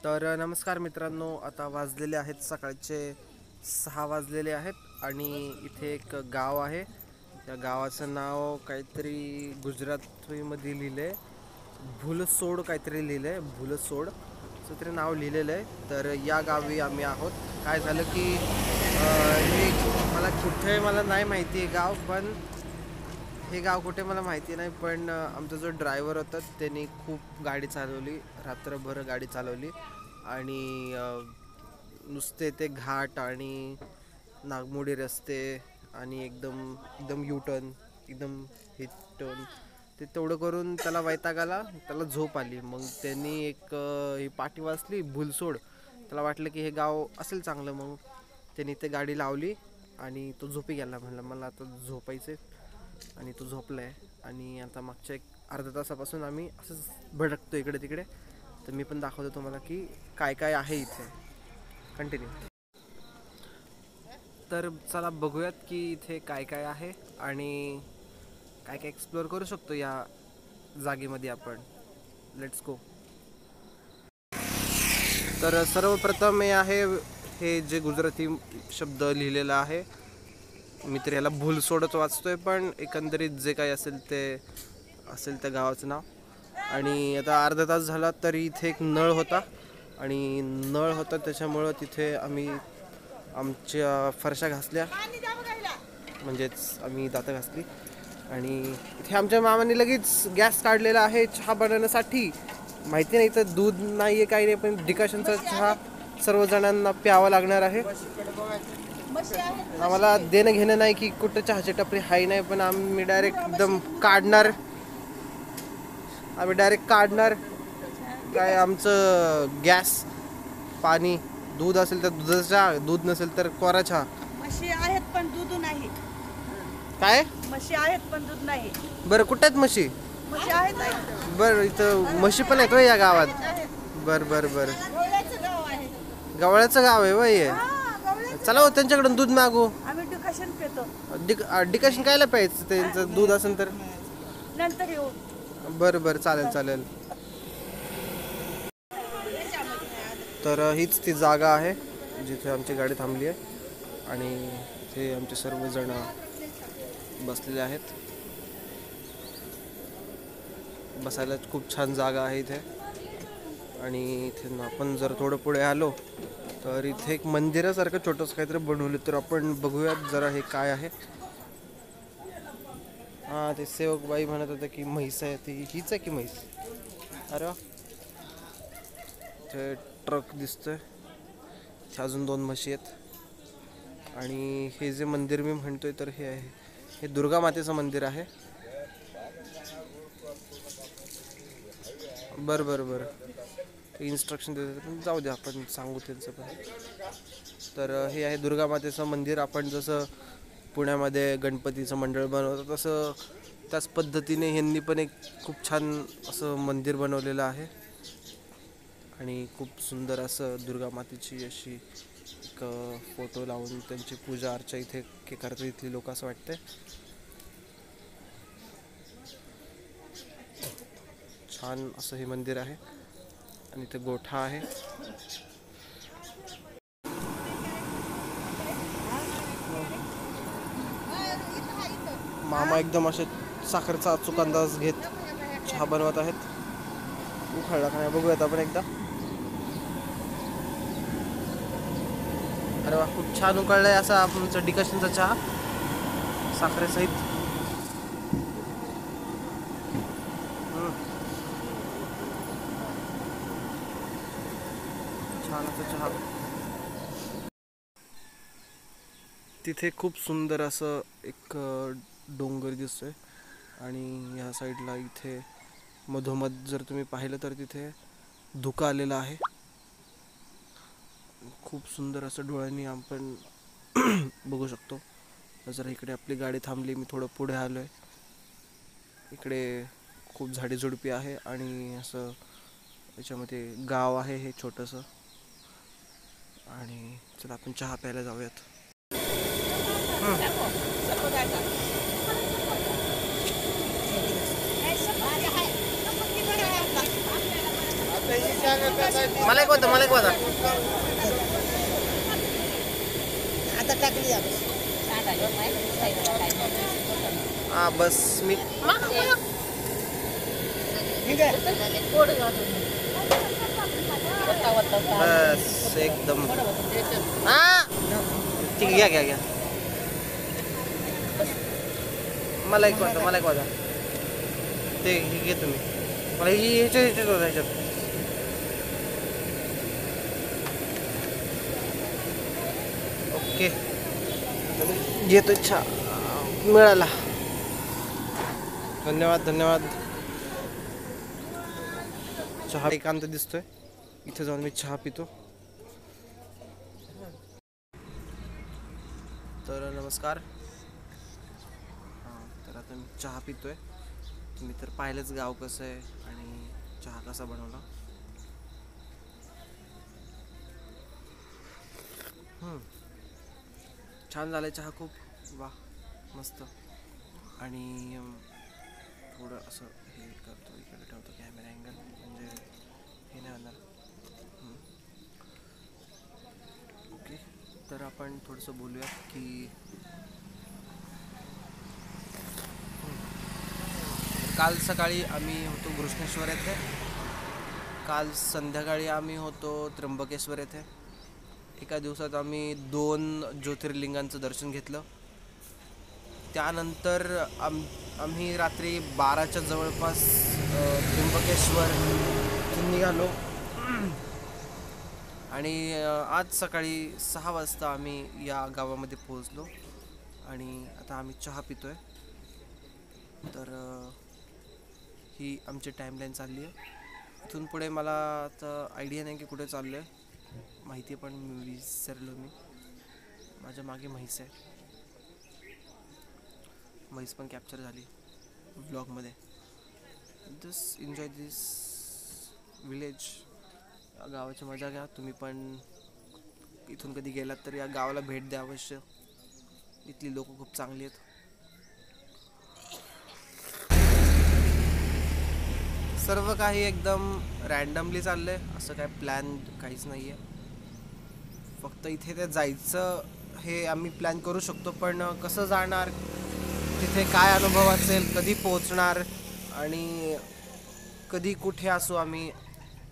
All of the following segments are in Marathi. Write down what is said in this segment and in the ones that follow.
तर नमस्कार मित्रांनो, आता वाजलेले आहेत सकाळचे 6 वाजलेले आहेत आणि इथे एक गाव आहे. त्या गावाचं नाव काहीतरी गुजरातीमध्ये लिहिलं आहे, भुलसोड काहीतरी लिहिलं आहे, भुलसोड असं तरी नाव लिहिलेलं आहे. तर या गावी आम्ही आहोत. काय झालं की हे मला कुठे मला नाही माहिती आहे गाव, पण हे गाव कुठे मला माहिती नाही. पण आमचा जो ड्रायव्हर होता त्यांनी खूप गाडी चालवली, रात्रभर गाडी चालवली आणि नुसते ते घाट आणि नागमोडी रस्ते आणि एकदम एकदम यू टर्न, एकदम हे टर्न, ते तेवढं करून त्याला वैताग आला, त्याला झोप आली. मग त्यांनी एक ही पाटी वाचली भुलसोड. त्याला वाटलं की हे गाव असेल चांगलं, मग त्यांनी ते गाडी लावली आणि तो झोपी गेला. म्हणलं मला आता झोपायचं आणि तो झोपला आहे. आणि आता मागच्या एक अर्ध्या तासापासून आम्ही असंच भटकतो इकडे तिकडे. तर मी पण दाखवतो तुम्हाला की काय काय आहे इथे. कंटिन्यू. तर चला बघूयात की इथे काय काय आहे आणि काय काय एक्सप्लोअर करू शकतो या जागेमध्ये आपण. Let's go. तर सर्वप्रथम हे आहे, हे जे गुजराती शब्द लिहिलेला आहे, मी तर याला भूलसोडच वाचतोय, पण एकंदरीत जे काही असेल ते असेल त्या गावाचं नाव. आणि आता अर्धा तास झाला तरी इथे एक नळ होता आणि नळ होता त्याच्यामुळं तिथे आम्ही आमच्या फरशा घासल्या, म्हणजेच आम्ही दातं घासली. आणि इथे आमच्या मामाने लगेच गॅस काढलेला आहे चहा बनवण्यासाठी. माहिती नाही तर दूध नाही आहे काही नाही, पण डिकॉशनचा चहा सर्वजणांना प्यावा लागणार आहे. आम्हाला देणं घेणं नाही की कुठं चहाची टपरी हाय नाही, पण आम्ही डायरेक्ट एकदम काढणार. काय आमचं गॅस, पाणी, दूध असेल तर दुधाचा चहा, दूध नसेल तर कोरा चहा. म्हशी आहेत पण दूध नाही. काय म्हशी आहेत पण दूध नाही. बरं, कुठं आहेत म्हशी? म्हशी आहेत. बरं, इथं म्हशी पण आहेत या गावात? बरं बरं बरं. गवळ्याचं गाव आहे. गवळ्याचं गाव आहे वय. चला हो त्यांच्याकडून दूध मागू. आम्ही डिकशन पितो. डिकशन कायला प्यायचं, त्यांचं दूध असेल तर? नंतर येऊ. बरं बरं, चालेल चालेल. तर हीच ती जागा आहे जिथे आमची गाडी थांबली आहे आणि इथे आमचे सर्वजण बसलेले आहेत. बसायला खूप छान जागा आहे इथे. आणि इथे आपण जर थोडं पुढे आलो तर इथे एक मंदिरासारखं छोटंसं काहीतरी बनवलं, तर आपण बघूयात जरा हे काय आहे. हां, ते सेवकबाई म्हणत होते की म्हैस आहे, ती हीच आहे की म्हैस? अरे वा. इथे ट्रक दिसतोय, इथे अजून 2 म्हशी आहेत. आणि हे जे मंदिर मी म्हणतोय तर हे आहे, हे दुर्गा मातेचं मंदिर आहे. बरं बरं बरं, ते इन्स्ट्रक्शन देतात, पण जाऊ द्या, आपण सांगू त्यांचं पण. तर हे आहे दुर्गा मातेचं मंदिर. आपण जसं पुण्यामध्ये गणपतीचं मंडळ बनवतं तसं त्याच पद्धतीने ह्यांनी पण एक खूप छान असं मंदिर बनवलेलं आहे. आणि खूप सुंदर असं दुर्गा मातेची अशी एक फोटो लावून त्यांची पूजा अर्चा इथे करतात इथली लोक, असं वाटतंय. छान असं हे मंदिर आहे आणि इथे गोठा आहे. मामा एकदम असे साखरेचा अचूक अंदाज घेत चहा बनवत आहेत. उखळला का नाही बघूयात आपण एकदा. अरे वा, खूप छान उकळलाय असा आमचा डिकशनचा चहा साखरेसहित. छान असं चहा. तिथे खूप सुंदर असं एक डोंगर दिसतोय आणि ह्या साईडला इथे मधोमध जर तुम्ही पाहिलं तर तिथे धुकं आलेलं आहे. खूप सुंदर असं डोळ्यांनी आपण बघू शकतो. जरा इकडे आपली गाडी थांबली, मी थोडं पुढे आलोय. इकडे खूप झाडीझुडपी आहे आणि असं याच्यामध्ये गाव आहे हे छोटंसं. आणि चला आपण चहा प्यायला जाऊयात. मला एक होतं आता टाकली हा बस मी बस एकदम हा ठीक आहे घ्या मला एक वाजा ते हे घे तुम्ही मला ह्याच्यात ओके घेतो चहा मिळाला धन्यवाद चहा एकांत दिसतोय इथे जाऊन मी चहा पितो तर नमस्कार तर आता मी चहा पितोय तुम्ही तर पाहिलंच गाव कसं आहे आणि चहा कसा बनवला छान झालं चहा खूप वा मस्त आणि थोडं असं हे करतो इकडे ठेवतो कॅमेरा अँगल म्हणजे हे नाही होणार ओके तर आपण थोडंसं बोलूया की काल सकाळी आम्ही होतो घृष्णेश्वर येथे काल संध्याकाळी आम्ही होतो त्र्यंबकेश्वर येथे एका दिवसात आम्ही 2 ज्योतिर्लिंगांचं दर्शन घेतलं त्यानंतर आम्ही रात्री 12च्या जवळपास त्र्यंबकेश्वर निघालो आणि आज सकाळी 6 वाजता आम्ही या गावामध्ये पोहोचलो आणि आता आम्ही चहा पितोय तर ही आमची टाईमलाईन चालली आहे इथून पुढे मला आता आयडिया नाही की कुठे चाललो आहे माहिती पण विसरलो मी माझ्या मागे म्हैस आहे म्हैस पण कॅप्चर झाली व्लॉगमध्ये एन्जॉय दिस विलेज या गावाची मजा घ्या तुम्ही पण इथून कधी गेलात तर या गावाला भेट द्या अवश्य इथली लोक खूप चांगली आहेत सर्व काही एकदम रॅन्डमली चाललंय असं काय प्लॅन काहीच नाहीये फक्त इथे ते जायचं हे आम्ही प्लॅन करू शकतो पण कसं जाणार तिथे काय अनुभव असेल कधी पोहोचणार आणि कधी कुठे असू आम्ही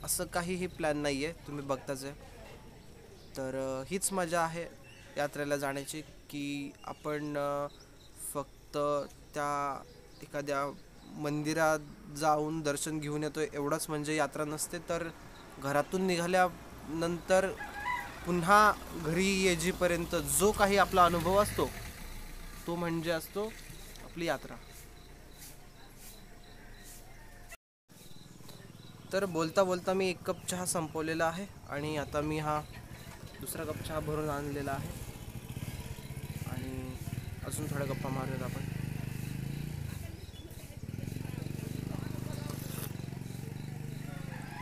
असं काहीही प्लॅन नाही आहे तुम्ही बघताच आहे तर हीच मजा आहे यात्रेला जाण्याची की आपण फक्त त्या एखाद्या मंदिरात जाऊन दर्शन घेऊन येतो एवढंच म्हणजे यात्रा नसते तर घरातून निघाल्यानंतर पुन्हा घरी येईपर्यंत जो काही आपला अनुभव असतो तो म्हणजे असतो आपली यात्रा तर बोलता मी 1 कप चहा संपवलेला आहे आणि आता मी हा दुसरा कप चहा भरून आणलेला आहे आणि अजून थोड्या गप्पा मारूयात आपण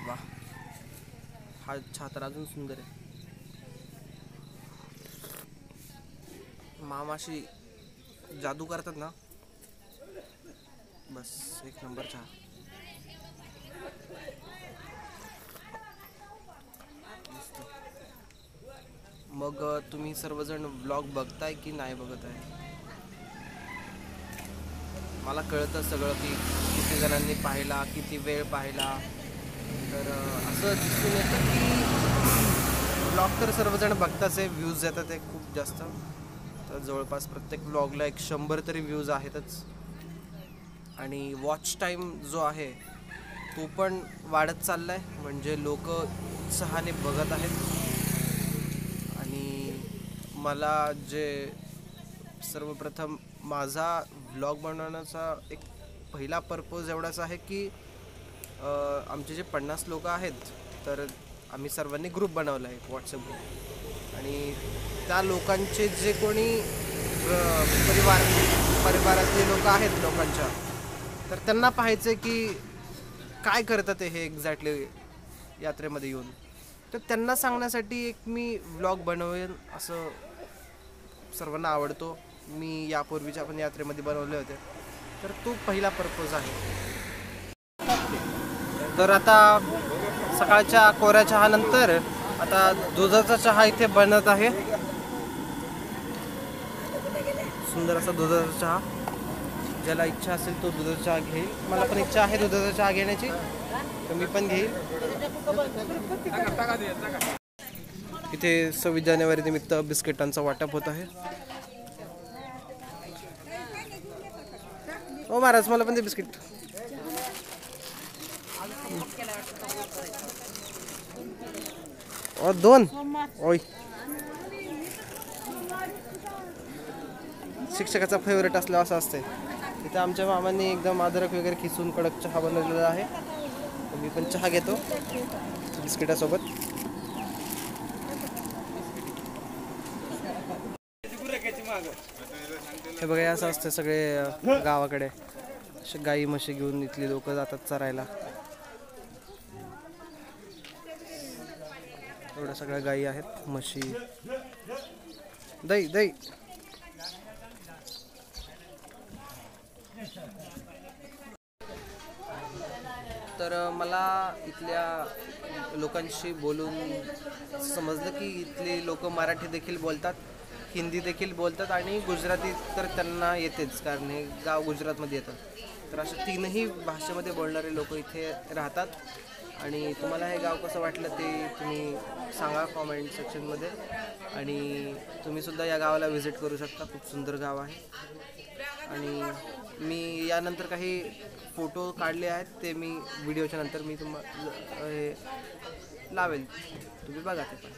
वा हा चहा तर अजून सुंदर आहे मामाशी जादू करतात ना बस 1 नंबर चहा मग तुम्ही सर्वजण व्लॉग बघताय की नाही बघत आहे मला कळतं सगळं की किती जणांनी पाहिला किती वेळ पाहिला तर असं दिसून येतं की व्लॉग तर सर्वजण बघताच आहे व्ह्यूज येतात आहे खूप जास्त तर जवळपास प्रत्येक व्लॉगला 100 तरी व्ह्यूज आहेतच आणि वॉच टाईम जो आहे तो पण वाढत चालला आहे म्हणजे लोक उत्साहाने बघत आहेत आणि मला जे सर्वप्रथम माझा व्लॉग बनवण्याचा एक पहिला पर्पज एवढाच आहे की आमचे जे 50 लोक आहेत तर आम्ही सर्वांनी ग्रुप बनवला आहे व्हॉट्सअप ग्रुप आणि त्या लोकांचे जे कोणी परिवारातले लोक आहेत लोकांच्या तर त्यांना पाहायचं की काय करतात ते हे एक्झॅक्टली यात्रेमध्ये येऊन तर त्यांना सांगण्यासाठी एक मी व्लॉग बनवेन असं सर्वांना आवडतो मी यापूर्वीच्या पण यात्रेमध्ये बनवले होते तर तो पहिला पर्पज आहे तर आता सकाळच्या कोऱ्या चहानंतर आता दुधाचा चहा इथे बनत आहे. सुंदर असा दुधाचा चहा. ज्याला इच्छा असेल तो दुधाचा चहा घेईल. मला पण इच्छा आहे दुधाचा चहा घेण्याची, तर मी पण घेईल. इथे 26 जानेवारी निमित्त बिस्किटांचा वाटप होत आहे. ओ महाराज, मला पण ते बिस्किट. ओ 2. ओय, शिक्षकाचा फेवरेट असला असं असते. इथे आमच्या मामांनी एकदम अद्रक वगैरे खिसून कडक चहा बनवलेला आहे. मी पण चहा घेतो बिस्किटासोबत. हे बघा, असं असतं सगळे गावाकडे. गाई म्हशी घेऊन इथली लोक जातात चरायला. एवढ्या सगळ्या गायी आहेत, म्हशी. दही दही. तर मला इथल्या लोकांशी बोलून समजलं की इथली लोक मराठी देखील बोलतात, हिंदी देखील बोलतात आणि गुजराती तर त्यांना येतेच, कारण हे गाव गुजरातमध्ये येतं. तर अशा 3ही भाषेमध्ये बोलणारे लोक इथे राहतात. आणि तुम्हाला हे गाव कसं वाटलं ते तुम्ही सांगा कॉमेंट सेक्शनमध्ये. आणि तुम्हीसुद्धा या गावाला व्हिजिट करू शकता. खूप सुंदर गाव आहे. आणि मी यानंतर काही फोटो काढले आहेत, ते मी व्हिडिओच्या नंतर मी तुम्हाला हे लावेल, तुम्ही बघा ते पण.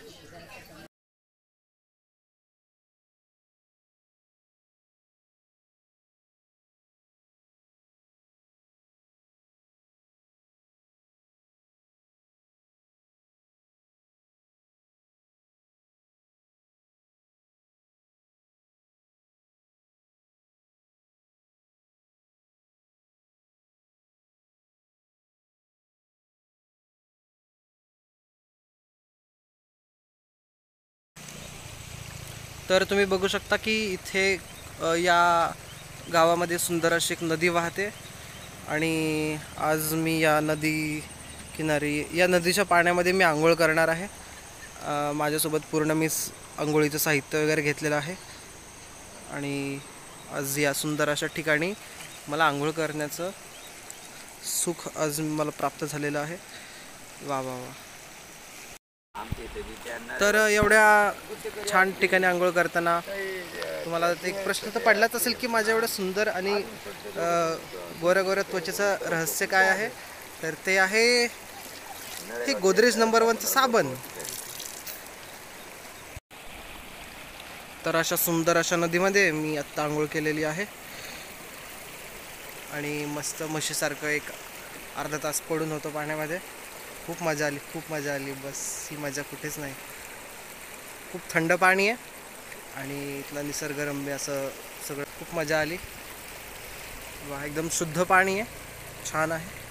तर तुम्ही बघू शकता की इथे या गावामध्ये सुंदर अशी एक नदी वाहते. आणि आज मी या नदी किनारी, या नदीच्या पाण्यामध्ये मी आंघोळ करणार आहे. माझ्यासोबत पूर्ण मी आंघोळीचं साहित्य वगैरे घेतलेलं आहे. आणि आज या सुंदर अशा ठिकाणी मला आंघोळ करण्याचं सुख आज मला प्राप्त झालेलं आहे. वा वा वा. तर एवढ्या छान ठिकाणी आंघोळ करताना तुम्हाला एक प्रश्न तर पडलाच असेल की माझ्या एवढं सुंदर आणि गोऱ्या गोऱ्या त्वचेचं रहस्य काय आहे. तर ते आहे हे गोदरेज नंबर 1चं साबण. तर अशा सुंदर अशा नदीमध्ये मी आत्ता आंघोळ केलेली आहे. आणि मस्त म्हशीसारखं एक अर्धा तास पडून होतो पाण्यामध्ये. खूप मजा आली, खूप मजा आली. बस ही मजा कुठेच नाही. खूप थंड पाणी आहे आणि इथला निसर्गरम्य असं सगळं खूप मजा आली. वा, एकदम शुद्ध पाणी आहे, छान आहे.